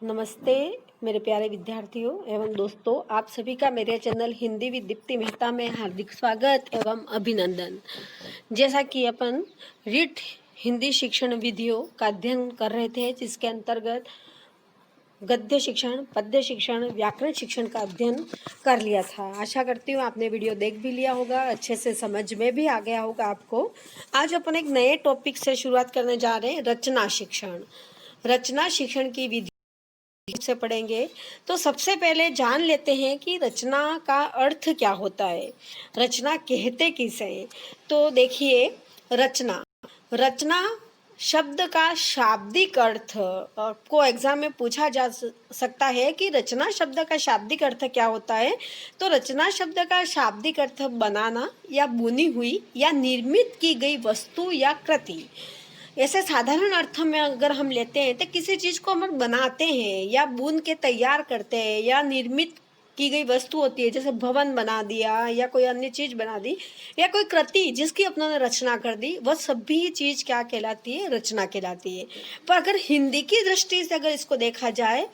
नमस्ते मेरे प्यारे विद्यार्थियों एवं दोस्तों, आप सभी का मेरे चैनल हिंदी विद दीप्ति मेहता में हार्दिक स्वागत एवं अभिनंदन। जैसा कि अपन रीट हिंदी शिक्षण विधियों का अध्ययन कर रहे थे, जिसके अंतर्गत गद्य शिक्षण, पद्य शिक्षण, व्याकरण शिक्षण का अध्ययन कर लिया था। आशा करती हूँ आपने वीडियो देख भी लिया होगा, अच्छे से समझ में भी आ गया होगा आपको। आज अपन एक नए टॉपिक से शुरुआत करने जा रहे हैं, रचना शिक्षण। रचना शिक्षण की विधि से पढ़ेंगे। तो सबसे पहले जान लेते हैं कि रचना का अर्थ क्या होता है, रचना कहते किसे हैं। तो देखिए, रचना रचना शब्द का शाब्दिक अर्थ आपको एग्जाम में पूछा जा सकता है कि रचना शब्द का शाब्दिक अर्थ क्या होता है। तो रचना शब्द का शाब्दिक अर्थ बनाना या बुनी हुई या निर्मित की गई वस्तु या कृति। ऐसे साधारण अर्थ में अगर हम लेते हैं तो किसी चीज़ को हम बनाते हैं या बुन के तैयार करते हैं या निर्मित की गई वस्तु होती है, जैसे भवन बना दिया या कोई अन्य चीज़ बना दी या कोई कृति जिसकी अपनों ने रचना कर दी, वह सभी चीज़ क्या कहलाती है, रचना कहलाती है। पर अगर हिंदी की दृष्टि से अगर इसको देखा जाए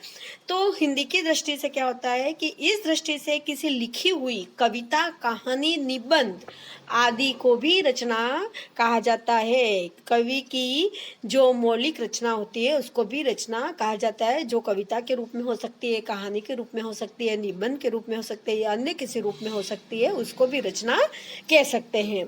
तो हिंदी की दृष्टि से क्या होता है कि इस दृष्टि से किसी लिखी हुई कविता, कहानी, निबंध आदि को भी रचना कहा जाता है। कवि की जो मौलिक रचना होती है उसको भी रचना कहा जाता है, जो कविता के रूप में हो सकती है, कहानी के रूप में हो सकती है, निबंध के रूप में हो सकती है या अन्य किसी रूप में हो सकती है, उसको भी रचना कह सकते हैं।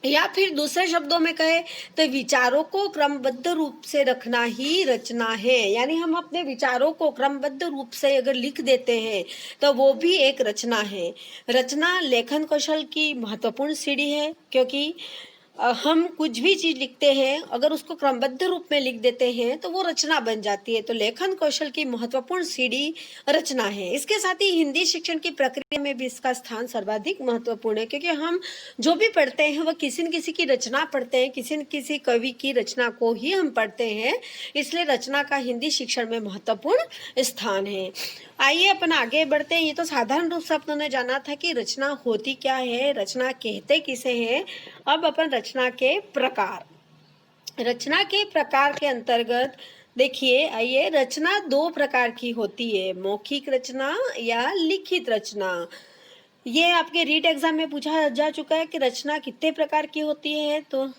या फिर दूसरे शब्दों में कहे तो विचारों को क्रमबद्ध रूप से रखना ही रचना है। यानी हम अपने विचारों को क्रमबद्ध रूप से अगर लिख देते हैं तो वो भी एक रचना है। रचना लेखन कौशल की महत्वपूर्ण सीढ़ी है, क्योंकि हम कुछ भी चीज़ लिखते हैं अगर उसको क्रमबद्ध रूप में लिख देते हैं तो वो रचना बन जाती है। तो लेखन कौशल की महत्वपूर्ण सीढ़ी रचना है। इसके साथ ही हिंदी शिक्षण की प्रक्रिया में भी इसका स्थान सर्वाधिक महत्वपूर्ण है, क्योंकि हम जो भी पढ़ते हैं वह किसी न किसी की रचना पढ़ते हैं, किसी न किसी कवि की रचना को ही हम पढ़ते हैं। इसलिए रचना का हिंदी शिक्षण में महत्वपूर्ण स्थान है। आइए अपन आगे बढ़ते हैं। ये तो साधारण रूप से अपनों ने जाना था कि रचना होती क्या है, रचना कहते किसे हैं। अब अपन रचना के प्रकार, रचना के प्रकार के अंतर्गत देखिए, आइए, रचना दो प्रकार की होती है, मौखिक रचना या लिखित रचना। ये आपके रीट एग्जाम में पूछा जा चुका है कि रचना कितने प्रकार की होती है। तो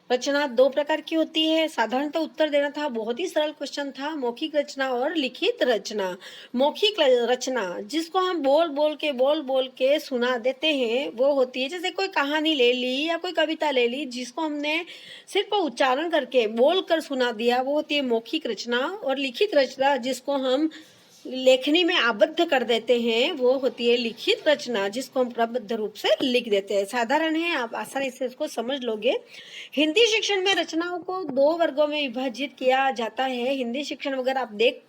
रचना दो प्रकार की होती है। साधारणतः उत्तर देना था, बहुत ही सरल क्वेश्चन था, मौखिक रचना और लिखित रचना। मौखिक रचना जिसको हम बोल बोल के सुना देते हैं वो होती है, जैसे कोई कहानी ले ली या कोई कविता ले ली जिसको हमने सिर्फ उच्चारण करके बोल कर सुना दिया, वो होती है मौखिक रचना। और लिखित रचना जिसको हम लेखनी में आबद्ध कर देते हैं वो होती है लिखित रचना, जिसको हम क्रमबद्ध रूप से लिख देते हैं। साधारण है, आप आसानी से इसको समझ लोगे। हिंदी शिक्षण में रचनाओं को दो वर्गों में विभाजित किया जाता है। हिंदी शिक्षण अगर आप देखें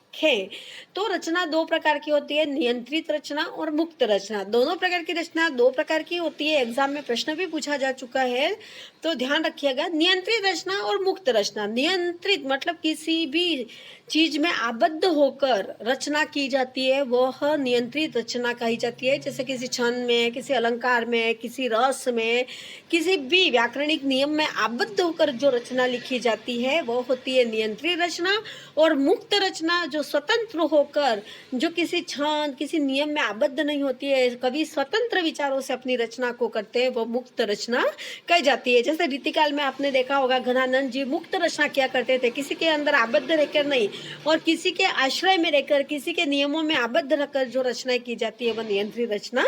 तो रचना दो प्रकार की होती है, नियंत्रित रचना और मुक्त रचना। दोनों प्रकार की रचना दो प्रकार की होती है। एग्जाम में प्रश्न भी पूछा जा चुका है, तो ध्यान रखिएगा। नियंत्रित रचना और मुक्त रचना। नियंत्रित मतलब किसी भी चीज में आबद्ध होकर रचना की जाती है, वह नियंत्रित रचना कही जाती है। जैसे किसी छंद में, किसी अलंकार में, किसी रस में, किसी भी व्याकरणिक नियम में आबद्ध होकर जो रचना लिखी जाती है वो होती है नियंत्रित रचना। और मुक्त रचना जो स्वतंत्र होकर, जो किसी छंद, किसी नियम में आबद्ध नहीं होती है, कवि स्वतंत्र विचारों से अपनी रचना को करते हैं, वो मुक्त रचना कही जाती है। जैसे रीतिकाल में आपने देखा होगा, घनानंद जी मुक्त रचना किया करते थे, किसी के अंदर आबद्ध रहकर नहीं, और किसी के आश्रय में रहकर, किसी के नियमों में आबद्ध रहकर जो रचना की जाती है वह नियंत्रित रचना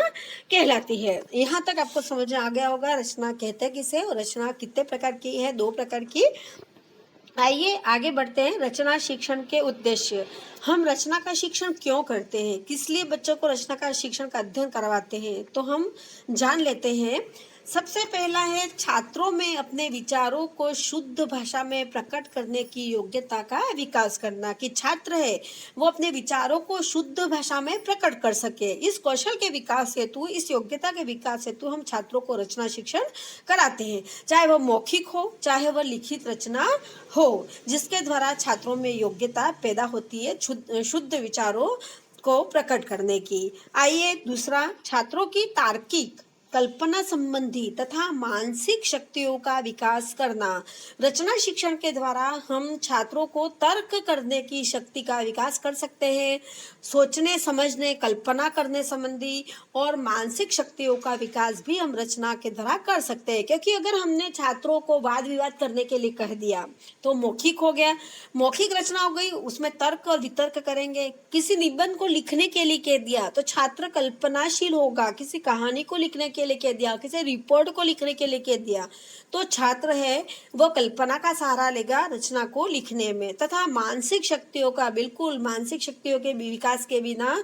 कहलाती है। यहाँ तक आपको समझ आ गया होगा रचना कहते किसे और रचना कितने प्रकार की है, दो प्रकार की। आइए आगे बढ़ते हैं। रचना शिक्षण के उद्देश्य। हम रचना का शिक्षण क्यों करते हैं, किस लिए बच्चों को रचना का शिक्षण का अध्ययन करवाते हैं, तो हम जान लेते हैं। सबसे पहला है छात्रों में अपने विचारों को शुद्ध भाषा में प्रकट करने की योग्यता का विकास करना, कि छात्र है वो अपने विचारों को शुद्ध भाषा में प्रकट कर सके। इस कौशल के विकास हेतु, इस योग्यता के विकास हेतु हम छात्रों को रचना शिक्षण कराते हैं, चाहे वह मौखिक हो चाहे वह लिखित रचना हो, जिसके द्वारा छात्रों में योग्यता पैदा होती है शुद्ध विचारों को प्रकट करने की। आइए दूसरा, छात्रों की तार्किक कल्पना संबंधी तथा मानसिक शक्तियों का विकास करना। रचना शिक्षण के द्वारा हम छात्रों को तर्क करने की शक्ति का विकास कर सकते हैं, सोचने समझने कल्पना करने संबंधी और मानसिक शक्तियों का विकास भी हम रचना के द्वारा कर सकते हैं। क्योंकि अगर हमने छात्रों को वाद विवाद करने के लिए कह दिया तो मौखिक हो गया, मौखिक रचना हो गई, उसमें तर्क और वितर्क करेंगे। किसी निबंध को लिखने के लिए कह दिया तो छात्र कल्पनाशील होगा, किसी कहानी को लिखने के लिए कह दिया, किसी रिपोर्ट को लिखने के लिए कह दिया तो छात्र है वो कल्पना का सहारा लेगा रचना को लिखने में। तथा मानसिक शक्तियों का, बिल्कुल मानसिक शक्तियों के विकास के बिना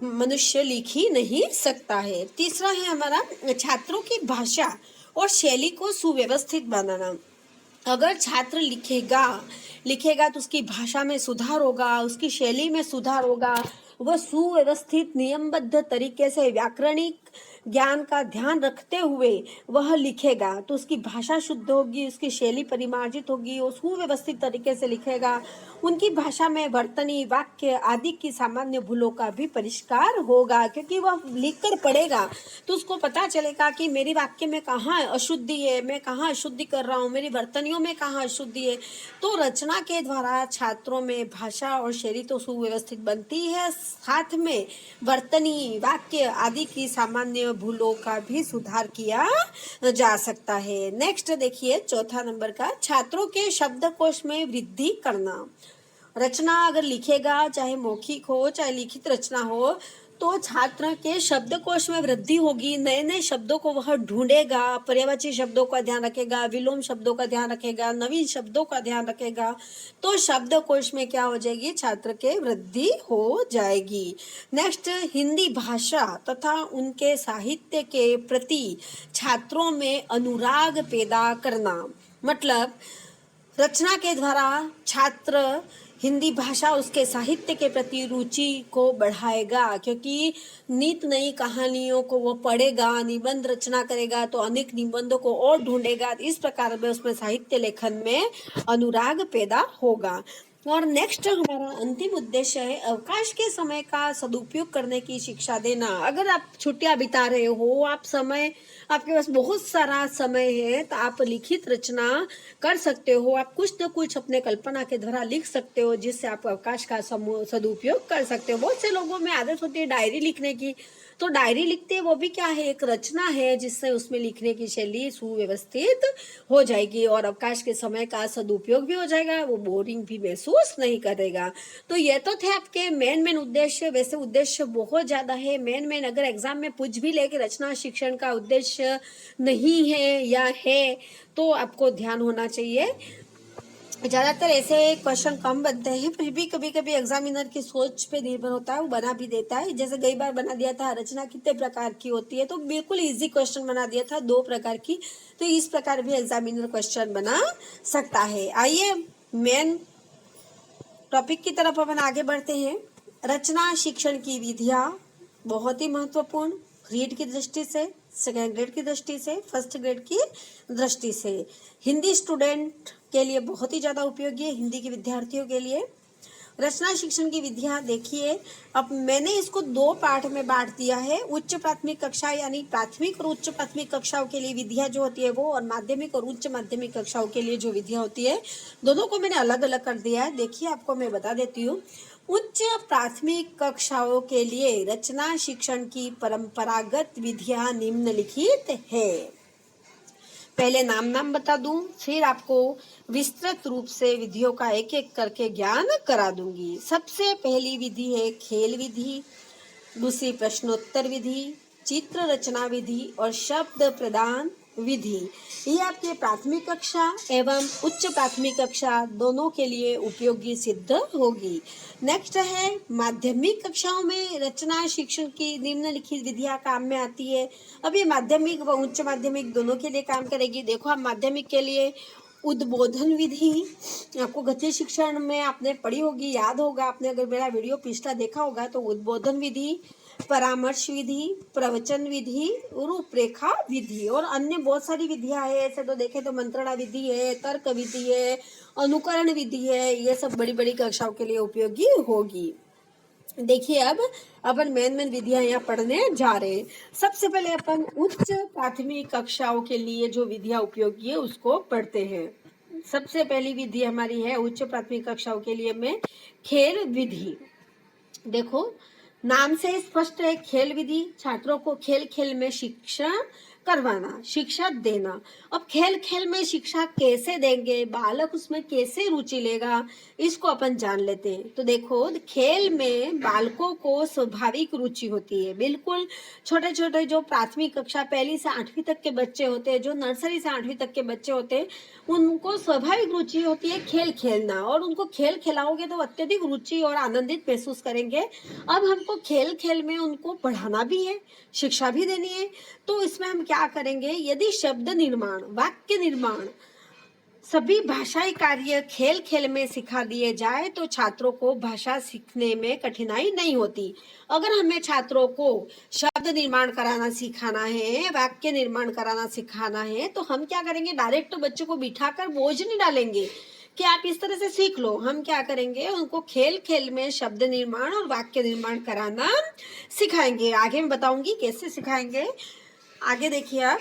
मनुष्य लिख ही नहीं सकता है। तीसरा है हमारा छात्रों की भाषा और शैली को सुव्यवस्थित बनाना। अगर छात्र लिखेगा तो उसकी भाषा में सुधार होगा, उसकी शैली में सुधार होगा, वह सुव्यवस्थित नियमबद्ध तरीके से व्याकरणिक ज्ञान का ध्यान रखते हुए वह लिखेगा तो उसकी भाषा शुद्ध होगी, उसकी शैली परिमार्जित होगी, वो सुव्यवस्थित तरीके से लिखेगा। उनकी भाषा में वर्तनी, वाक्य आदि की सामान्य भूलों का भी परिष्कार होगा, क्योंकि वह लिखकर पढ़ेगा तो उसको पता चलेगा कि मेरी वाक्य में कहाँ अशुद्धि है, मैं कहाँ अशुद्धि कर रहा हूँ, मेरी वर्तनियों में कहाँ अशुद्धि है। तो रचना के द्वारा छात्रों में भाषा और शैली तो सुव्यवस्थित बनती है, साथ में वर्तनी, वाक्य आदि की सामान्य भूलों का भी सुधार किया जा सकता है। नेक्स्ट देखिए चौथा नंबर का, छात्रों के शब्दकोश में वृद्धि करना। रचना अगर लिखेगा, चाहे मौखिक हो चाहे लिखित रचना हो, तो छात्र के शब्दकोश में वृद्धि होगी, नए नए शब्दों को वह ढूंढेगा, पर्यायवाची शब्दों का ध्यान रखेगा, विलोम शब्दों का ध्यान रखेगा, नवीन शब्दों का ध्यान रखेगा, तो शब्दकोश में क्या हो जाएगी, छात्र के वृद्धि हो जाएगी। नेक्स्ट, हिंदी भाषा तथा उनके साहित्य के प्रति छात्रों में अनुराग पैदा करना। मतलब रचना के द्वारा छात्र हिंदी भाषा, उसके साहित्य के प्रति रुचि को बढ़ाएगा, क्योंकि नित नई कहानियों को वो पढ़ेगा, निबंध रचना करेगा तो अनेक निबंधों को और ढूंढेगा, इस प्रकार में उसमें साहित्य लेखन में अनुराग पैदा होगा। और नेक्स्ट हमारा अंतिम उद्देश्य है अवकाश के समय का सदुपयोग करने की शिक्षा देना। अगर आप छुट्टियां बिता रहे हो, आपके पास बहुत सारा समय है, तो आप लिखित रचना कर सकते हो, आप कुछ न कुछ अपने कल्पना के द्वारा लिख सकते हो, जिससे आप अवकाश का सदुपयोग कर सकते हो। बहुत से लोगों में आदत होती है डायरी लिखने की, तो डायरी लिखते हैं, वो भी क्या है, एक रचना है, जिससे उसमें लिखने की शैली सुव्यवस्थित हो जाएगी और अवकाश के समय का सदुपयोग भी हो जाएगा, वो बोरिंग भी महसूस नहीं करेगा। तो ये तो थे आपके मेन उद्देश्य। वैसे उद्देश्य बहुत ज़्यादा है, मेन अगर एग्जाम में पूछ भी ले कि रचना शिक्षण का उद्देश्य नहीं है या है, तो आपको ध्यान होना चाहिए। ज़्यादातर ऐसे क्वेश्चन कम बनते हैं, फिर भी कभी कभी एग्जामिनर की सोच पे निर्भर होता है, वो बना भी देता है। जैसे कई बार बना दिया था रचना कितने प्रकार की होती है, तो बिल्कुल इजी क्वेश्चन बना दिया था 2 प्रकार की, तो इस प्रकार भी एग्जामिनर क्वेश्चन बना सकता है। आइए मेन टॉपिक की तरफ अपन आगे बढ़ते हैं। रचना शिक्षण की विधियाँ बहुत ही महत्वपूर्ण, रीड की दृष्टि से, सेकेंड ग्रेड की दृष्टि से, फर्स्ट ग्रेड की दृष्टि से, हिंदी स्टूडेंट के लिए बहुत ही ज़्यादा उपयोगी है, हिंदी के विद्यार्थियों के लिए। रचना शिक्षण की विधियाँ देखिए, अब मैंने इसको 2 पार्ट में बांट दिया है। उच्च प्राथमिक कक्षा यानी प्राथमिक और उच्च प्राथमिक कक्षाओं के लिए विधियाँ जो होती है वो, और माध्यमिक और उच्च माध्यमिक कक्षाओं के लिए जो विधियाँ होती है, दोनों को मैंने अलग अलग कर दिया है। देखिए आपको मैं बता देती हूँ। उच्च प्राथमिक कक्षाओं के लिए रचना शिक्षण की परंपरागत विधियाँ निम्नलिखित है। पहले नाम बता दूं, फिर आपको विस्तृत रूप से विधियों का एक एक करके ज्ञान करा दूंगी। सबसे पहली विधि है खेल विधि, दूसरी प्रश्नोत्तर विधि, चित्र रचना विधि और शब्द प्रदान विधि। ये आपके प्राथमिक कक्षा एवं उच्च प्राथमिक कक्षा दोनों के लिए उपयोगी सिद्ध होगी। नेक्स्ट है माध्यमिक कक्षाओं में रचना शिक्षण की निम्नलिखित विधियां काम में आती है। अब ये माध्यमिक व उच्च माध्यमिक दोनों के लिए काम करेगी। देखो आप माध्यमिक के लिए उद्बोधन विधि, आपको गद्य शिक्षण में आपने पढ़ी होगी, याद होगा, आपने अगर मेरा वीडियो पिछला देखा होगा तो उद्बोधन विधि, परामर्श विधि, प्रवचन विधि, रूपरेखा विधि और अन्य बहुत सारी विधियां है। ऐसे तो देखें तो मंत्रणा विधि है, तर्क विधि है, अनुकरण विधि है, ये सब बड़ी बड़ी कक्षाओं के लिए उपयोगी होगी। देखिए अब अपन मेन विधियां यहाँ पढ़ने जा रहे हैं। सबसे पहले अपन उच्च प्राथमिक कक्षाओं के लिए जो विधियां उपयोगी है उसको पढ़ते हैं। सबसे पहली विधि हमारी है उच्च प्राथमिक कक्षाओं के लिए में खेल विधि। देखो नाम से स्पष्ट है, खेल विधि छात्रों को खेल खेल में शिक्षा करवाना, शिक्षा देना। अब खेल खेल में शिक्षा कैसे देंगे, बालक उसमें कैसे रुचि लेगा, इसको अपन जान लेते हैं। तो देखो खेल में बालकों को स्वाभाविक रुचि होती है। बिल्कुल छोटे छोटे जो प्राथमिक कक्षा 1 से 8वीं तक के बच्चे होते हैं, जो नर्सरी से 8वीं तक के बच्चे होते हैं, उनको स्वाभाविक रुचि होती है खेल खेलना, और उनको खेल खिलाओगे तो अत्यधिक रुचि और आनंदित महसूस करेंगे। अब हमको खेल खेल में उनको पढ़ाना भी है, शिक्षा भी देनी है। तो इसमें हम क्या करेंगे, यदि शब्द निर्माण, वाक्य निर्माण, सभी भाषाई कार्य खेल खेल में सिखा दिए जाए तो छात्रों को भाषा सीखने में कठिनाई नहीं होती। अगर हमें छात्रों को शब्द निर्माण कराना सिखाना है, वाक्य निर्माण कराना सिखाना है, तो हम क्या करेंगे, डायरेक्ट बच्चों को बिठाकर बोझ नहीं डालेंगे कि आप इस तरह से सीख लो। हम क्या करेंगे, उनको खेल खेल में शब्द निर्माण और वाक्य निर्माण कराना सिखाएंगे। आगे मैं बताऊंगी कैसे सिखाएंगे। आगे देखिए आप,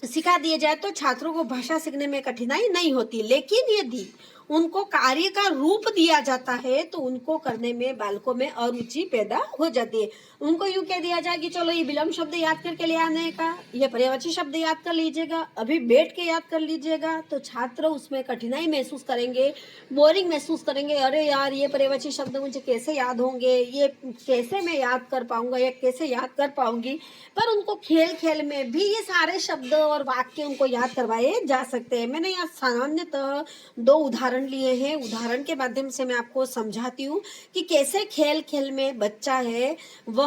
सिखा दिए जाए तो छात्रों को भाषा सीखने में कठिनाई नहीं होती। लेकिन यदि उनको कार्य का रूप दिया जाता है तो उनको करने में बालकों में अरुचि पैदा हो जाती है। उनको यूं कह दिया जाए कि चलो ये विलोम शब्द याद करके ले आने का, ये पर्यायवाची शब्द याद कर लीजिएगा, अभी बैठ के याद कर लीजिएगा, तो छात्र उसमें कठिनाई महसूस करेंगे, बोरिंग महसूस करेंगे। अरे यार ये पर्यायवाची शब्द मुझे कैसे याद होंगे, ये कैसे मैं याद कर पाऊंगा, या कैसे याद कर पाऊंगी। पर उनको खेल खेल में भी ये सारे शब्द और वाक्य उनको याद करवाए जा सकते हैं। मैंने यहाँ सामान्यतः 2 उदाहरण लिए हैं। उदाहरण के माध्यम से मैं आपको समझाती हूँ कि कैसे खेल खेल में बच्चा है वह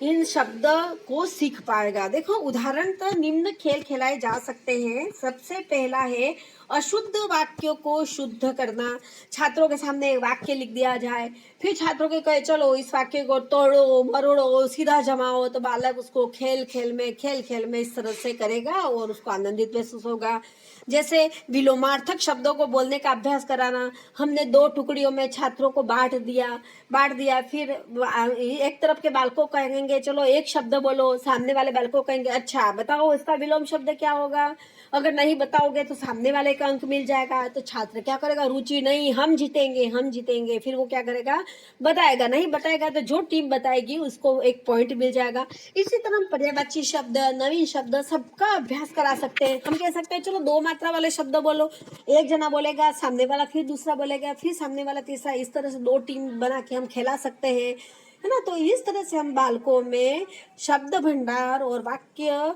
इन शब्द को सीख पाएगा। देखो उदाहरण तो निम्न खेल खिलाए जा सकते हैं। सबसे पहला है अशुद्ध वाक्यों को शुद्ध करना। छात्रों के सामने एक वाक्य लिख दिया जाए, फिर छात्रों के कहे चलो इस वाक्य को तोड़ो मरोड़ो सीधा जमाओ, तो बालक उसको खेल खेल में इस तरह से करेगा और उसको आनंदित महसूस होगा। जैसे विलोमार्थक शब्दों को बोलने का अभ्यास कराना। हमने 2 टुकड़ियों में छात्रों को बांट दिया, फिर एक तरफ के बालकों कहेंगे चलो एक शब्द बोलो, सामने वाले बालकों कहेंगे अच्छा बताओ इसका विलोम शब्द क्या होगा। अगर नहीं बताओगे तो सामने वाले का अंक मिल जाएगा। तो छात्र क्या करेगा, रुचि नहीं, हम जीतेंगे। फिर वो क्या करेगा, बताएगा। नहीं बताएगा तो जो टीम बताएगी उसको 1 पॉइंट मिल जाएगा। इसी तरह हम पर्यायवाची शब्द, नवीन शब्द सबका अभ्यास करा सकते हैं। हम कह सकते हैं चलो 2 मात्रा वाले शब्द बोलो, एक जना बोलेगा, सामने वाला फिर दूसरा बोलेगा, फिर सामने वाला तीसरा। इस तरह से 2 टीम बना के हम खेला सकते हैं, है ना। तो इस तरह से हम बालकों में शब्द भंडार और वाक्य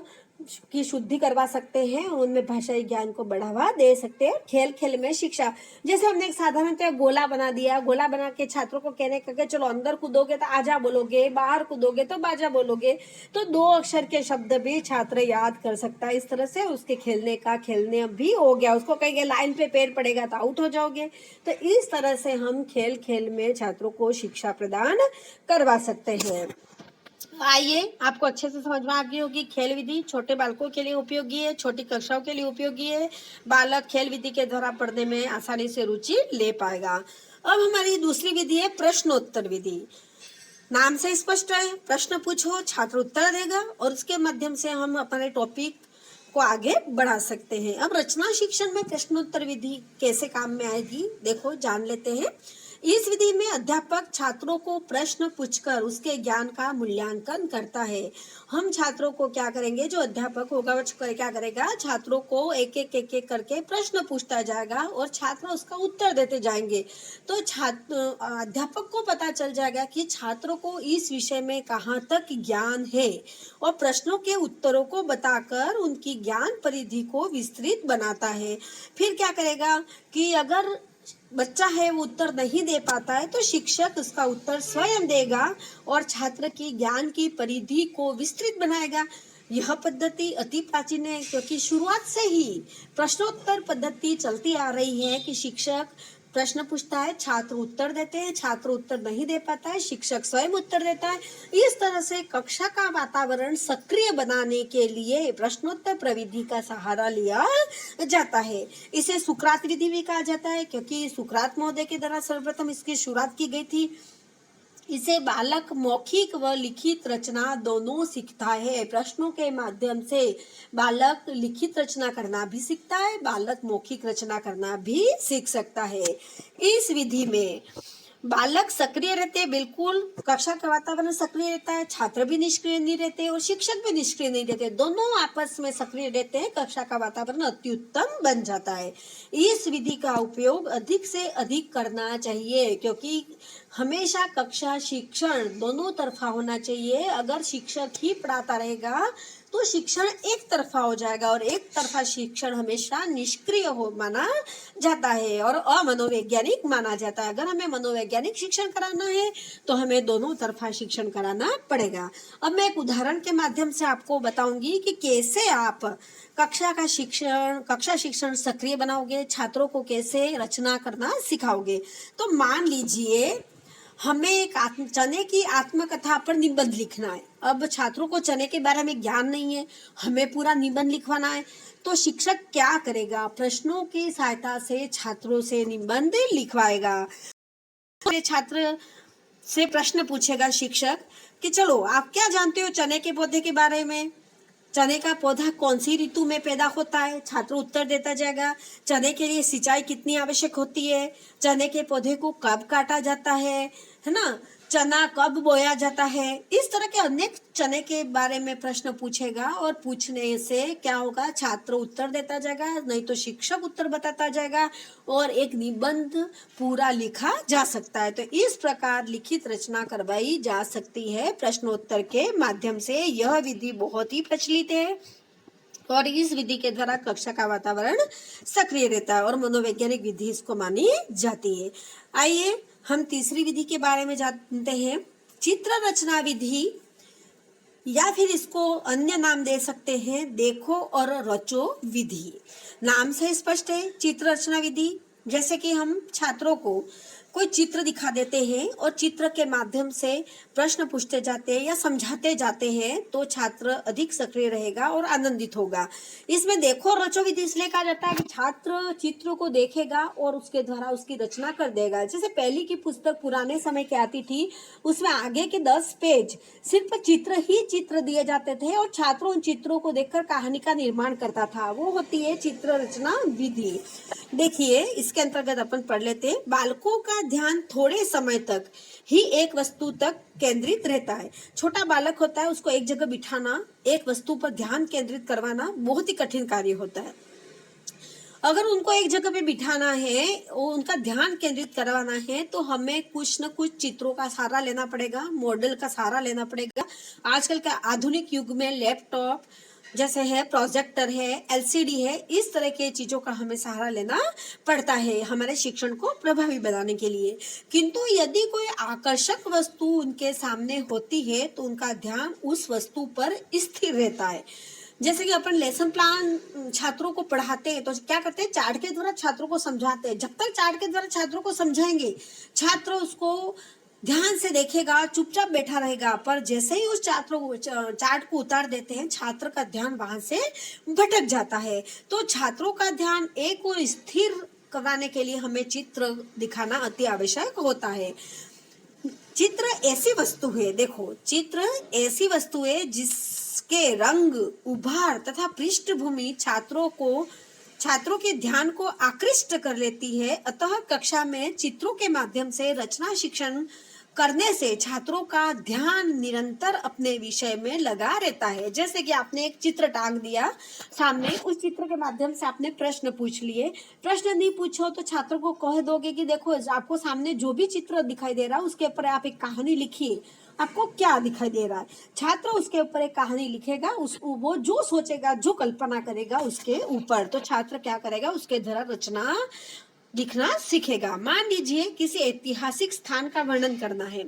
की शुद्धि करवा सकते हैं, उनमें भाषाई ज्ञान को बढ़ावा दे सकते हैं। खेल खेल में शिक्षा, जैसे हमने एक साधारणतः गोला बना दिया, गोला बना के छात्रों को कहने का चलो अंदर कूदोगे तो आजा बोलोगे, बाहर कूदोगे तो बाजा बोलोगे, तो 2 अक्षर के शब्द भी छात्र याद कर सकता है। इस तरह से उसके खेलने भी हो गया। उसको कहेंगे लाइन पे पैर पड़ेगा तो आउट हो जाओगे। तो इस तरह से हम खेल खेल में छात्रों को शिक्षा प्रदान करवा सकते हैं। आइए आपको अच्छे से समझ में आ गई होगी। खेल विधि छोटे बालकों के लिए उपयोगी है, छोटी कक्षाओं के लिए उपयोगी है। बालक खेल विधि के द्वारा पढ़ने में आसानी से रुचि ले पाएगा। अब हमारी दूसरी विधि है प्रश्नोत्तर विधि। नाम से स्पष्ट है, प्रश्न पूछो छात्र उत्तर देगा और उसके माध्यम से हम अपने टॉपिक को आगे बढ़ा सकते हैं। अब रचना शिक्षण में प्रश्नोत्तर विधि कैसे काम में आएगी, देखो जान लेते हैं। इस विधि में अध्यापक छात्रों को प्रश्न पूछकर उसके ज्ञान का मूल्यांकन करता है। हम छात्रों को क्या करेंगे, जो अध्यापक होगा वो क्या करेगा, छात्रों को एक एक करके प्रश्न पूछता जाएगा और छात्र उसका उत्तर देते जाएंगे। तो अध्यापक को पता चल जाएगा कि छात्रों को इस विषय में कहाँ तक ज्ञान है, और प्रश्नों के उत्तरों को बताकर उनकी ज्ञान परिधि को विस्तृत बनाता है। फिर क्या करेगा कि अगर बच्चा है वो उत्तर नहीं दे पाता है तो शिक्षक उसका उत्तर स्वयं देगा और छात्र की ज्ञान की परिधि को विस्तृत बनाएगा। यह पद्धति अति प्राचीन है, क्योंकि शुरुआत से ही प्रश्नोत्तर पद्धति चलती आ रही है कि शिक्षक प्रश्न पूछता है, छात्र उत्तर देते हैं, छात्र उत्तर नहीं दे पाता है, शिक्षक स्वयं उत्तर देता है। इस तरह से कक्षा का वातावरण सक्रिय बनाने के लिए प्रश्नोत्तर प्रविधि का सहारा लिया जाता है। इसे सुकरात विधि भी कहा जाता है, क्योंकि सुकरात महोदय के द्वारा सर्वप्रथम इसकी शुरुआत की गई थी। इसे बालक मौखिक व लिखित रचना दोनों सीखता है। प्रश्नों के माध्यम से बालक लिखित रचना करना भी सीखता है, बालक मौखिक रचना करना भी सीख सकता है। इस विधि में बालक सक्रिय रहते, बिल्कुल कक्षा का वातावरण सक्रिय रहता है, छात्र भी निष्क्रिय नहीं रहते और शिक्षक भी निष्क्रिय नहीं रहते, दोनों आपस में सक्रिय रहते हैं। कक्षा का वातावरण अति उत्तम बन जाता है। इस विधि का उपयोग अधिक से अधिक करना चाहिए, क्योंकि हमेशा कक्षा शिक्षण दोनों तरफा होना चाहिए। अगर शिक्षक ही पढ़ाता रहेगा तो शिक्षण एक तरफा हो जाएगा और एक तरफा शिक्षण हमेशा निष्क्रिय हो माना जाता है और अमनोवैज्ञानिक माना जाता है। अगर हमें मनोवैज्ञानिक शिक्षण कराना है तो हमें दोनों तरफा शिक्षण कराना पड़ेगा। अब मैं एक उदाहरण के माध्यम से आपको बताऊंगी कि कैसे आप कक्षा शिक्षण सक्रिय बनाओगे, छात्रों को कैसे रचना करना सिखाओगे। तो मान लीजिए हमें एक चने की आत्मकथा पर निबंध लिखना है। अब छात्रों को चने के बारे में ज्ञान नहीं है, हमें पूरा निबंध लिखवाना है। तो शिक्षक क्या करेगा? प्रश्नों की सहायता से छात्रों से निबंध लिखवाएगा। छात्र से प्रश्न पूछेगा शिक्षक कि चलो आप क्या जानते हो चने के पौधे के बारे में, चने का पौधा कौन सी ऋतु में पैदा होता है। छात्र उत्तर देता जाएगा। चने के लिए सिंचाई कितनी आवश्यक होती है, चने के पौधे को कब काटा जाता है ना, चना कब बोया जाता है। इस तरह के अनेक चने के बारे में प्रश्न पूछेगा और पूछने से क्या होगा, छात्र उत्तर देता जाएगा, नहीं तो शिक्षक उत्तर बताता जाएगा और एक निबंध पूरा लिखा जा सकता है। तो इस प्रकार लिखित रचना करवाई जा सकती है प्रश्नोत्तर के माध्यम से। यह विधि बहुत ही प्रचलित है और इस विधि के द्वारा कक्षा का वातावरण सक्रिय रहता है और मनोवैज्ञानिक विधि इसको मानी जाती है। आइए हम तीसरी विधि के बारे में जानते हैं, चित्र रचना विधि, या फिर इसको अन्य नाम दे सकते हैं देखो और रचो विधि। नाम से स्पष्ट है, चित्र रचना विधि। जैसे कि हम छात्रों को कोई चित्र दिखा देते हैं और चित्र के माध्यम से प्रश्न पूछते जाते हैं या समझाते जाते हैं तो छात्र अधिक सक्रिय रहेगा और आनंदित होगा। इसमें देखो रचो विधि इसलिए कहा जाता है कि छात्र चित्र को देखेगा और उसके द्वारा उसकी रचना कर देगा। जैसे पहली की पुस्तक पुराने समय की आती थी, उसमें आगे के 10 पेज सिर्फ चित्र ही चित्र दिए जाते थे और छात्र उन चित्रों को देखकर कहानी का निर्माण करता था। वो होती है चित्र रचना विधि। देखिए इसके अंतर्गत अपन पढ़ लेते हैं। बालकों का ध्यान थोड़े समय तक ही एक वस्तु तक केंद्रित रहता है। छोटा बालक होता है, उसको एक जगह बिठाना, एक वस्तु पर ध्यान केंद्रित करवाना बहुत ही कठिन कार्य होता है। अगर उनको एक जगह पे बिठाना है, उनका ध्यान केंद्रित करवाना है तो हमें कुछ न कुछ चित्रों का सहारा लेना पड़ेगा, मॉडल का सहारा लेना पड़ेगा। आजकल के आधुनिक युग में लैपटॉप जैसे है, प्रोजेक्टर है, एलसीडी है, इस तरह के चीजों का हमें सहारा लेना पड़ता है हमारे शिक्षण को प्रभावी बनाने के लिए। किंतु यदि कोई आकर्षक वस्तु उनके सामने होती है तो उनका ध्यान उस वस्तु पर स्थिर रहता है। जैसे कि अपन लेसन प्लान छात्रों को पढ़ाते हैं तो क्या करते हैं, चार्ट के द्वारा छात्रों को समझाते हैं। जब तक चार्ट के द्वारा छात्रों को समझाएंगे, छात्र उसको ध्यान से देखेगा, चुपचाप बैठा रहेगा। पर जैसे ही उस चार्ट को उतार देते हैं, छात्र का ध्यान वहां से भटक जाता है। तो छात्रों का ध्यान एक और स्थिर कराने के लिए हमें चित्र दिखाना अति आवश्यक होता है। चित्र ऐसी वस्तु है, देखो चित्र ऐसी वस्तु है जिसके रंग, उभार तथा पृष्ठभूमि छात्रों के ध्यान को आकृष्ट कर लेती है। अतः कक्षा में चित्रों के माध्यम से रचना शिक्षण करने से छात्रों का ध्यान निरंतर अपने विषय में लगा रहता है। जैसे कि आपने एक चित्र टांग दिया सामने, उस चित्र के माध्यम से आपने प्रश्न पूछ लिए। प्रश्न नहीं पूछो तो छात्रों को कह दोगे कि देखो आपको सामने जो भी चित्र दिखाई दे रहा है उसके ऊपर आप एक कहानी लिखिए, आपको क्या दिखाई दे रहा है। छात्र उसके ऊपर एक कहानी लिखेगा, वो जो सोचेगा, जो कल्पना करेगा उसके ऊपर, तो छात्र क्या करेगा, उसके द्वारा रचना लिखना सीखेगा। मान लीजिए किसी ऐतिहासिक स्थान का वर्णन करना है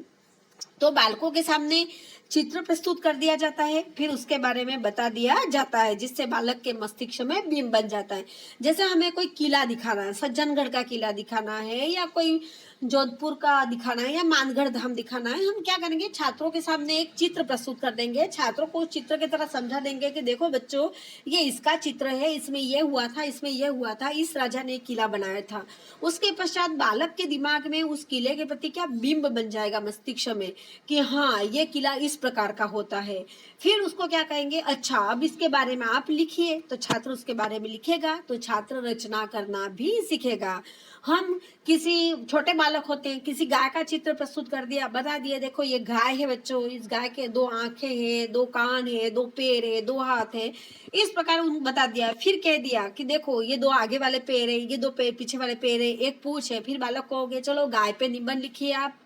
तो बालकों के सामने चित्र प्रस्तुत कर दिया जाता है, फिर उसके बारे में बता दिया जाता है, जिससे बालक के मस्तिष्क में बिंब बन जाता है। जैसे हमें कोई किला दिखाना है, सज्जनगढ़ का किला दिखाना है, या कोई जोधपुर का दिखाना है, या मानगढ़ धाम दिखाना है, हम क्या करेंगे, छात्रों के सामने एक चित्र प्रस्तुत कर देंगे, छात्रों को चित्र की तरह समझा देंगे कि देखो बच्चों, ये इसका चित्र है, इसमें ये हुआ था, इसमें ये हुआ था, इस राजा ने किला बनाया था। उसके पश्चात बालक के दिमाग में उस किले के प्रति क्या बिंब बन जाएगा मस्तिष्क में, कि हाँ ये किला इस प्रकार का होता है। फिर उसको क्या कहेंगे, अच्छा अब इसके बारे में आप लिखिए, तो छात्र उसके बारे में लिखेगा, तो छात्र रचना करना भी सीखेगा। हम किसी छोटे बालक होते हैं, किसी गाय का चित्र प्रस्तुत कर दिया, बता दिया देखो ये गाय है बच्चों, इस गाय के 2 आंखें हैं, 2 कान है, 2 पैर है, 2 हाथ है, इस प्रकार बता दिया। फिर कह दिया कि देखो ये 2 आगे वाले पैर है, ये 2 पैर पीछे वाले पैर है, एक पूंछ है। फिर बालक कहोगे चलो गाय पे निबंध लिखिए आप।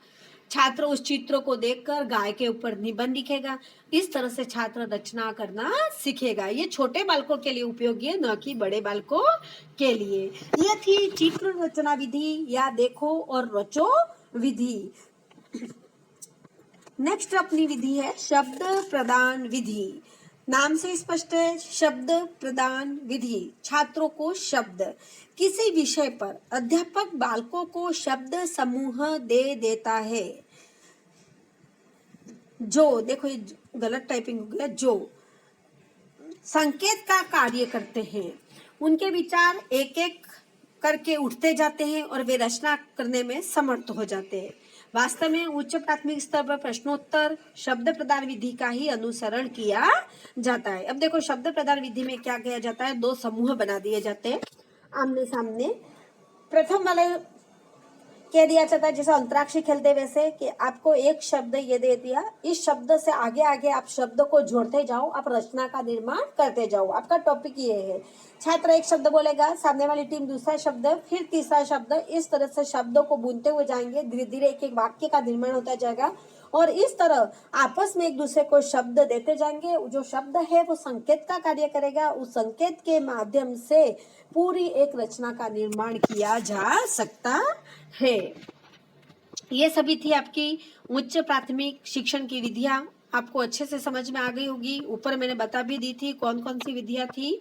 छात्र उस चित्र को देखकर गाय के ऊपर निबंध लिखेगा। इस तरह से छात्र रचना करना सीखेगा। ये छोटे बालकों के लिए उपयोगी है, न कि बड़े बालकों के लिए। यह थी चित्र रचना विधि या देखो और रचो विधि। नेक्स्ट अपनी विधि है शब्द प्रदान विधि। नाम से स्पष्ट है, शब्द प्रदान विधि। छात्रों को शब्द, किसी विषय पर अध्यापक बालकों को शब्द समूह दे देता है जो, देखो ये गलत टाइपिंग हो गया, जो संकेत का कार्य करते हैं। उनके विचार एक एक करके उठते जाते हैं और वे रचना करने में समर्थ हो जाते हैं। वास्तव में उच्च प्राथमिक स्तर पर प्रश्नोत्तर शब्द प्रदान विधि का ही अनुसरण किया जाता है। अब देखो शब्द प्रदान विधि में क्या किया जाता है, 2 समूह बना दिए जाते हैं आमने सामने। प्रथम वाले कह दिया जाता है जैसे अंतराक्षरी खेलते वैसे, कि आपको एक शब्द ये दे दिया, इस शब्द से आगे आगे आप शब्द को जोड़ते जाओ, आप रचना का निर्माण करते जाओ। आपका टॉपिक ये है, छात्र एक शब्द बोलेगा, सामने वाली टीम दूसरा शब्द, फिर तीसरा शब्द, इस तरह से शब्दों को बुनते हुए जाएंगे। धीरे धीरे एक एक वाक्य का निर्माण होता जाएगा और इस तरह आपस में एक दूसरे को शब्द देते जाएंगे। जो शब्द है वो संकेत का कार्य करेगा, उस संकेत के माध्यम से पूरी एक रचना का निर्माण किया जा सकता है। ये सभी थी आपकी उच्च प्राथमिक शिक्षण की विधियां। आपको अच्छे से समझ में आ गई होगी। ऊपर मैंने बता भी दी थी कौन कौन सी विधियां थी।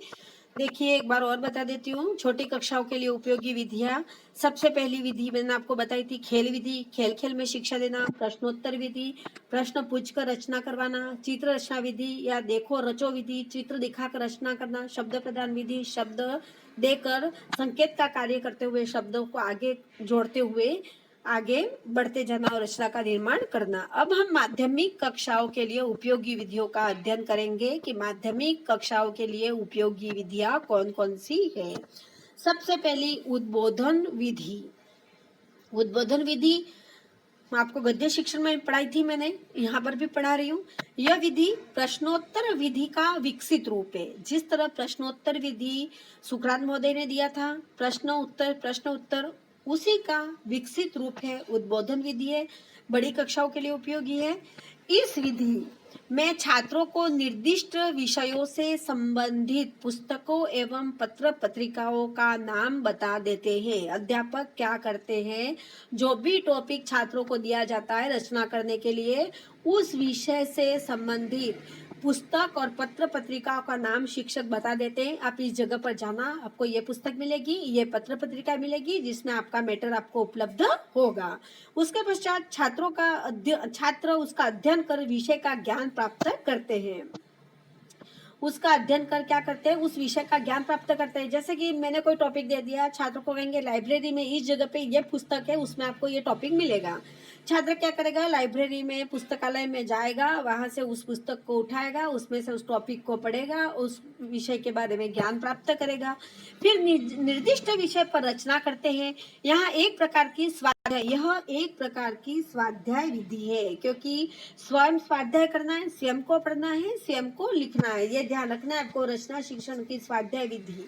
देखिए एक बार और बता देती हूँ। छोटी कक्षाओं के लिए उपयोगी विधियां, सबसे पहली विधि मैंने आपको बताई थी खेल विधि, खेल खेल में शिक्षा देना। प्रश्नोत्तर विधि, प्रश्न पूछकर रचना करवाना। चित्र रचना विधि या देखो रचो विधि, चित्र दिखाकर रचना करना। शब्द प्रदान विधि, शब्द देकर संकेत का कार्य करते हुए शब्दों को आगे जोड़ते हुए आगे बढ़ते जाना और रचना का निर्माण करना। अब हम माध्यमिक कक्षाओं के लिए उपयोगी विधियों का अध्ययन करेंगे कि माध्यमिक कक्षाओं के लिए उपयोगी विधियां कौन कौन सी है। सबसे पहली उद्बोधन विधि। उद्बोधन विधि आपको गद्य शिक्षण में पढ़ाई थी, मैंने यहाँ पर भी पढ़ा रही हूँ। यह विधि प्रश्नोत्तर विधि का विकसित रूप है। जिस तरह प्रश्नोत्तर विधि सुकरात महोदय ने दिया था, प्रश्न उत्तर, उसी का विकसित रूप है उद्बोधन विधि है। बड़ी कक्षाओं के लिए उपयोगी है। इस विधि में छात्रों को निर्दिष्ट विषयों से संबंधित पुस्तकों एवं पत्र पत्रिकाओं का नाम बता देते हैं। अध्यापक क्या करते हैं, जो भी टॉपिक छात्रों को दिया जाता है रचना करने के लिए, उस विषय से संबंधित पुस्तक और पत्र पत्रिकाओं का नाम शिक्षक बता देते हैं। आप इस जगह पर जाना, आपको ये पुस्तक मिलेगी, ये पत्र पत्रिका मिलेगी, जिसमें आपका मैटर आपको उपलब्ध होगा। उसके पश्चात छात्र उसका अध्ययन कर विषय का ज्ञान प्राप्त करते हैं। उसका अध्ययन कर क्या करते हैं, उस विषय का ज्ञान प्राप्त करते हैं। जैसे कि मैंने कोई टॉपिक दे दिया, छात्र को कहेंगे लाइब्रेरी में इस जगह पे ये पुस्तक है, उसमें आपको ये टॉपिक मिलेगा। छात्र क्या करेगा, लाइब्रेरी में पुस्तकालय में जाएगा, वहां से उस पुस्तक को उठाएगा, उसमें से उस टॉपिक को पढ़ेगा, उस विषय के बारे में ज्ञान प्राप्त करेगा। फिर निर्दिष्ट विषय पर रचना करते हैं। यहाँ एक प्रकार की यह एक प्रकार की स्वाध्याय विधि है, क्योंकि स्वयं स्वाध्याय करना है, स्वयं को पढ़ना है, स्वयं को लिखना है। ये ध्यान रखना है आपको। रचना शिक्षण की स्वाध्याय विधि,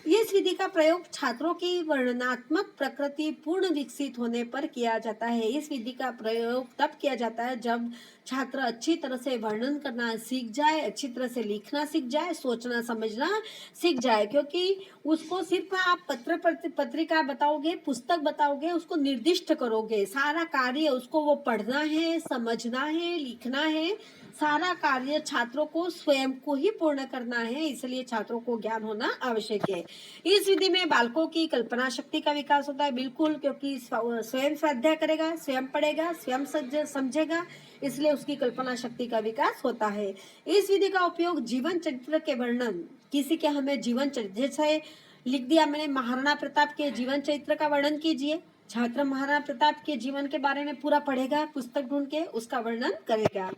इस विधि का प्रयोग छात्रों की वर्णनात्मक प्रकृति पूर्ण विकसित होने पर किया जाता है। इस विधि का प्रयोग तब किया जाता है जब छात्र अच्छी तरह से वर्णन करना सीख जाए, अच्छी तरह से लिखना सीख जाए, सोचना समझना सीख जाए। क्योंकि उसको सिर्फ आप पत्र पत्रिका बताओगे, पुस्तक बताओगे, उसको निर्दिष्ट करोगे, सारा कार्य उसको वो पढ़ना है, समझना है, लिखना है, सारा कार्य छात्रों को स्वयं को ही पूर्ण करना है, इसलिए छात्रों को ज्ञान होना आवश्यक है। इस विधि में बालकों की कल्पना शक्ति का विकास होता है, बिल्कुल, क्योंकि स्वयं स्वाध्याय करेगा, स्वयं पढ़ेगा, स्वयं समझेगा, इसलिए उसकी कल्पना शक्ति का विकास होता है। इस विधि का उपयोग जीवन चरित्र के वर्णन, किसी के हमें जीवन चरित्र, जैसे लिख दिया मैंने महाराणा प्रताप के जीवन चरित्र का वर्णन कीजिए, छात्र महाराणा प्रताप के जीवन के बारे में पूरा पढ़ेगा, पुस्तक ढूंढ के उसका वर्णन करेगा।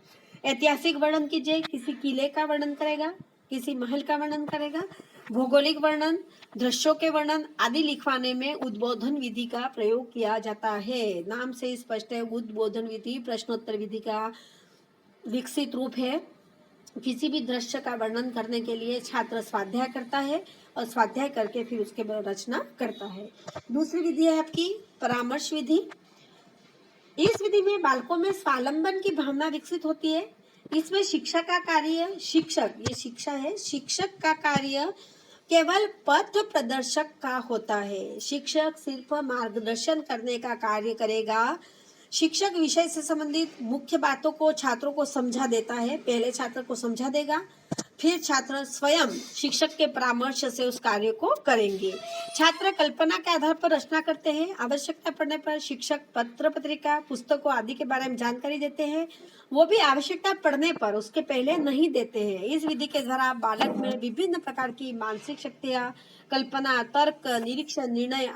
ऐतिहासिक वर्णन कीजिए, किसी किले का वर्णन करेगा, किसी महल का वर्णन करेगा। भौगोलिक वर्णन, दृश्यों के वर्णन आदि लिखवाने में उद्बोधन विधि का प्रयोग किया जाता है। नाम से स्पष्ट है, उद्बोधन विधि प्रश्नोत्तर विधि का विकसित रूप है। किसी भी दृश्य का वर्णन करने के लिए छात्र स्वाध्याय करता है और स्वाध्याय करके फिर उसके बाद रचना करता है। दूसरी विधि है आपकी परामर्श विधि। इस विधि में बालकों में स्वावलंबन की भावना विकसित होती है। इसमें शिक्षा का कार्य, शिक्षक, ये शिक्षा है, शिक्षक का कार्य केवल पथ प्रदर्शक का होता है। शिक्षक सिर्फ मार्गदर्शन करने का कार्य करेगा। शिक्षक विषय से संबंधित मुख्य बातों को छात्रों को समझा देता है। पहले छात्र को समझा देगा, फिर छात्र स्वयं शिक्षक के परामर्श से उस कार्य को करेंगे। छात्र कल्पना के आधार पर रचना करते हैं। आवश्यकता पड़ने पर शिक्षक पत्र पत्रिका पुस्तकों आदि के बारे में जानकारी देते हैं, वो भी आवश्यकता पड़ने पर, उसके पहले नहीं देते हैं। इस विधि के द्वारा बालक में विभिन्न प्रकार की मानसिक शक्तियां, कल्पना, तर्क, निरीक्षण, निर्णय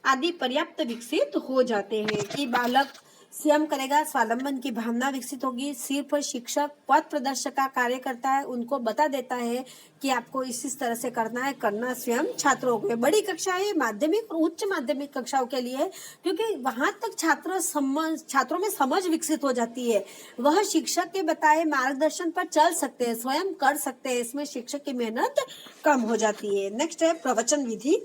आदि पर्याप्त विकसित हो जाते हैं कि बालक स्वयं करेगा, स्वावलंबन की भावना विकसित होगी। सिर्फ शिक्षक पथ प्रदर्शक का कार्य करता है, उनको बता देता है कि आपको इस तरह से करना है, करना स्वयं छात्रों को। बड़ी कक्षा है, माध्यमिक और उच्च माध्यमिक कक्षाओं के लिए, क्योंकि वहां तक छात्रों में समझ विकसित हो जाती है। वह शिक्षक के बताए मार्गदर्शन पर चल सकते हैं, स्वयं कर सकते हैं, इसमें शिक्षक की मेहनत कम हो जाती है। नेक्स्ट है प्रवचन विधि।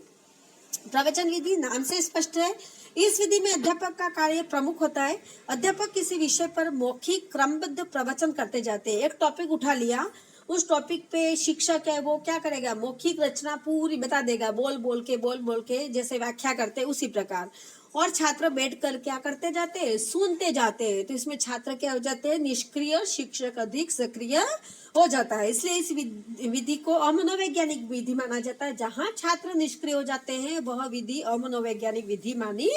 प्रवचन विधि नाम से स्पष्ट है। इस विधि में अध्यापक का कार्य प्रमुख होता है। अध्यापक किसी विषय पर मौखिक क्रमबद्ध प्रवचन करते जाते हैं। एक टॉपिक उठा लिया, उस टॉपिक पे शिक्षक है वो क्या करेगा, मौखिक रचना पूरी बता देगा, बोल बोल के जैसे व्याख्या करते उसी प्रकार। और छात्र बैठकर क्या करते जाते हैं, सुनते जाते हैं। तो इसमें छात्र क्या हो जाते हैं, निष्क्रिय, शिक्षक अधिक सक्रिय हो जाता है। इसलिए इस विधि को अमनोवैज्ञानिक विधि माना जाता है। जहाँ छात्र निष्क्रिय हो जाते हैं वह विधि अमनोवैज्ञानिक विधि मानी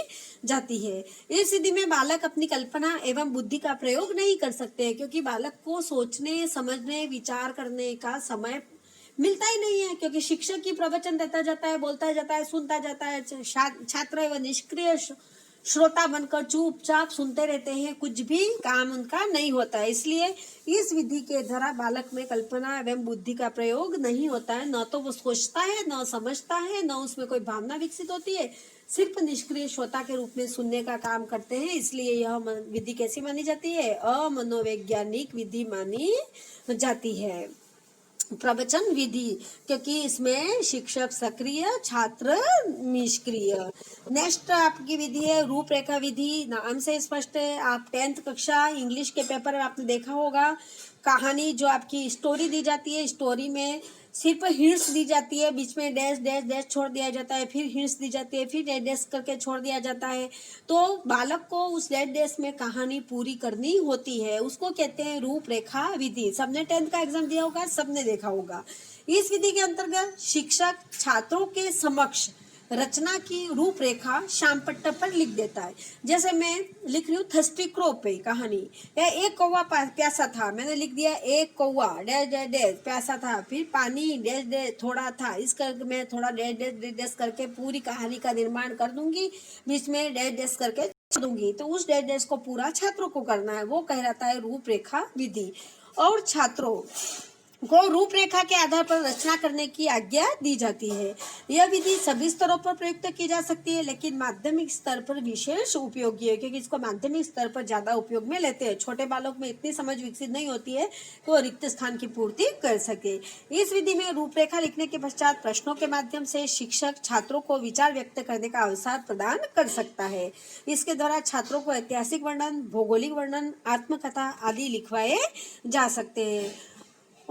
जाती है। इस विधि में बालक अपनी कल्पना एवं बुद्धि का प्रयोग नहीं कर सकते, क्योंकि बालक को सोचने, समझने, विचार करने का समय मिलता ही नहीं है, क्योंकि शिक्षक ही प्रवचन देता जाता है, बोलता जाता है, सुनता जाता है। छात्र व निष्क्रिय श्रोता बनकर चुपचाप सुनते रहते हैं, कुछ भी काम उनका नहीं होता है। इसलिए इस विधि के द्वारा बालक में कल्पना एवं बुद्धि का प्रयोग नहीं होता है। न तो वो सोचता है, न समझता है, न उसमें कोई भावना विकसित होती है, सिर्फ निष्क्रिय श्रोता के रूप में सुनने का काम करते हैं। इसलिए यह विधि कैसी मानी जाती है, अमनोवैज्ञानिक विधि मानी जाती है प्रवचन विधि, क्योंकि इसमें शिक्षक सक्रिय, छात्र निष्क्रिय। नेक्स्ट आपकी विधि है रूपरेखा विधि। नाम से स्पष्ट है। आप 10th कक्षा इंग्लिश के पेपर में आपने देखा होगा, कहानी जो आपकी स्टोरी दी जाती है, स्टोरी में सिर्फ हिंट्स दी जाती है, बीच में डैश डैश डैश छोड़ दिया जाता है, फिर हिंट्स दी जाती है, फिर डैश डैश करके छोड़ दिया जाता है। तो बालक को उस डैश डैश में कहानी पूरी करनी होती है, उसको कहते हैं रूपरेखा विधि। सबने 10th का एग्जाम दिया होगा, सबने देखा होगा। इस विधि के अंतर्गत शिक्षक छात्रों के समक्ष रचना की रूपरेखा शाम पट्टे पर लिख देता है। जैसे मैं लिख रही हूँ थर्स्टी क्रो पे कहानी, या एक कौवा प्यासा था, मैंने लिख दिया एक कौवा डैश डैश डैश प्यासा था, फिर पानी डैश डैश थोड़ा था, इस करके मैं थोड़ा डैश डैश डैश करके पूरी कहानी का निर्माण कर दूंगी, बीच में डैश डैश करके छोड़ दूंगी। तो उस डैश डैश को पूरा छात्रों को करना है, वो कहलाता है रूपरेखा विधि। और छात्रों को रूपरेखा के आधार पर रचना करने की आज्ञा दी जाती है। यह विधि सभी स्तरों पर प्रयुक्त की जा सकती है, लेकिन माध्यमिक स्तर पर विशेष उपयोगी है, क्योंकि इसको माध्यमिक स्तर पर ज्यादा उपयोग में लेते हैं। छोटे बालक में इतनी समझ विकसित नहीं होती है कि वो रिक्त स्थान की पूर्ति कर सके। इस विधि में रूपरेखा लिखने के पश्चात प्रश्नों के माध्यम से शिक्षक छात्रों को विचार व्यक्त करने का अवसर प्रदान कर सकता है। इसके द्वारा छात्रों को ऐतिहासिक वर्णन, भौगोलिक वर्णन, आत्मकथा आदि लिखवाए जा सकते हैं।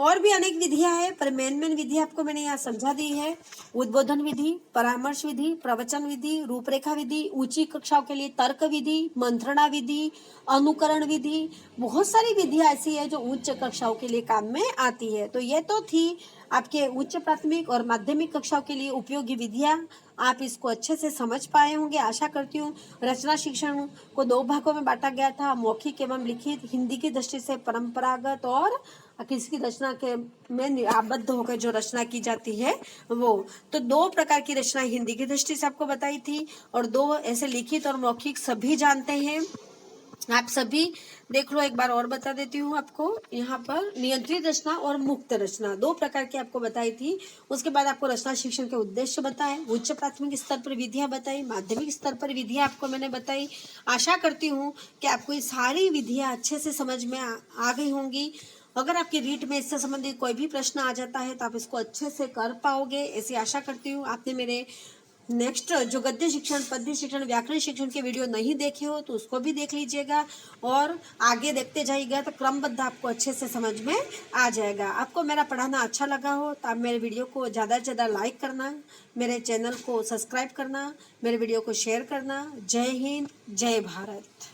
और भी अनेक विधियां हैं, पर मेन विधि आपको मैंने यहाँ समझा दी है। उद्बोधन विधि, परामर्श विधि, प्रवचन विधि, रूपरेखा विधि, ऊंची कक्षाओं के लिए तर्क विधि, मंत्रणा विधि, अनुकरण विधि, बहुत सारी विधियां ऐसी है जो उच्च कक्षाओं के लिए काम में आती है। तो ये तो थी आपके उच्च प्राथमिक और माध्यमिक कक्षाओं के लिए उपयोगी विधियां। आप इसको अच्छे से समझ पाए होंगे, आशा करती हूँ। रचना शिक्षण को 2 भागों में बांटा गया था, मौखिक एवं लिखित। हिंदी की दृष्टि से परंपरागत और किसकी रचना के में आबद्ध होकर जो रचना की जाती है वो। तो 2 प्रकार की रचना हिंदी की दृष्टि से आपको बताई थी, और 2 ऐसे लिखित और मौखिक सभी जानते हैं। आप सभी देख लो, एक बार और बता देती हूँ आपको। यहाँ पर नियंत्रित रचना और मुक्त रचना 2 प्रकार की आपको बताई थी। उसके बाद आपको रचना शिक्षण के उद्देश्य बताए, उच्च प्राथमिक स्तर पर विधियां बताई, माध्यमिक स्तर पर विधियां आपको मैंने बताई। आशा करती हूँ कि आपको ये सारी विधियां अच्छे से समझ में आ गई होंगी। अगर आपकी रीट में इससे संबंधित कोई भी प्रश्न आ जाता है तो आप इसको अच्छे से कर पाओगे, ऐसी आशा करती हूँ। आपने मेरे नेक्स्ट जो गद्य शिक्षण, पद्य शिक्षण, व्याकरण शिक्षण के वीडियो नहीं देखे हो तो उसको भी देख लीजिएगा, और आगे देखते जाइएगा तो क्रमबद्ध आपको अच्छे से समझ में आ जाएगा। आपको मेरा पढ़ाना अच्छा लगा हो तो आप मेरे वीडियो को ज़्यादा से ज़्यादा लाइक करना, मेरे चैनल को सब्सक्राइब करना, मेरे वीडियो को शेयर करना। जय हिंद, जय भारत।